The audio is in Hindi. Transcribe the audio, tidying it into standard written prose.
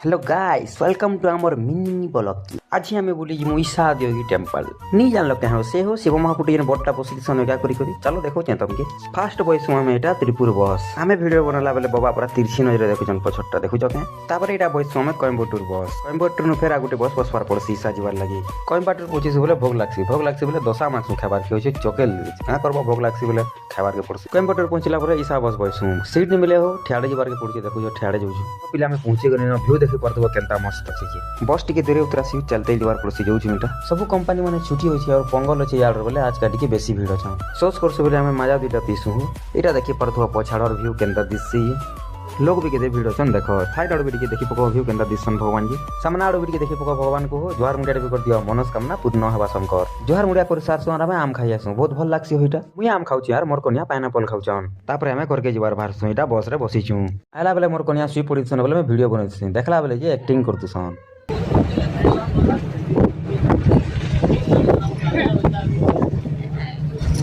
Hello guys welcome to our mini blog. आज हमें बोली जी ईशा देवी टेम्पल नहीं जान लोग कहाँ से हो शिव महाकुटी बड़टा पोजिशन क्या करी चलो देखो तुमके फास्ट बॉयस हमें यहाँ त्रिपुर बस आम वीडियो बनला बेले बाबा पूरा तिरछी नजर देखुन पछटा देखुच क्या यहाँ बस हमें कोयम्बटूर कोयम्बटूर फेर गोटे बस बसवार पड़सी ईशा जीवार लगे कोयम्बटूर पहुंची बोले भोग लगसी बोले दशा मांस खाबार के होचे चकेल क्या करब भोग लगसी बोले खाबार के पड़सी कोयम्बटूर पहुंचला ईशा बस बसू सीट नहीं मिले हो ठियाड़े जीवार के पड़े देखो ठियाड़े जाऊँ पिला पहुंची गले भ्यू देखी पार्थ केनता मस्त अच्छे बस टी दूर उतरा सी चलते जीवार पड़सी जाऊँ मीटा सब कंपनी मैंने छुट्टी होची और पंगल अच्छे यार बोले आज का टी बेसी भीड़ अच्छा सोच करसे बोले हमें मजा दुटा पीसू यहाँ देखी पार्थ पछाड़ व्यू केनता दिसी लोग भी केते भीड़ अच्छन देख थाइड आड़ भी देखी पको व्यू केनता दिसन भगवान जी सामना आड़ भी देखी पको भगवान को जुहार मुंडिया भी कर दियो मनोस्कामना पूर्ण हवा शंकर जुहार मुंडिया कर सार सोना में आम खाई आसु बहुत भल लागसी होइटा मुई आम खाउची यार मोर कन्या पाइनएप्पल खाउचन तापर हमें करके जीवार बाहर इटा बस रे बसीचू आला बेले मोर कन्या सुई पड़ीसन बोले मैं वीडियो बनैछि देखला बेले जे एक्टिंग करतुसन।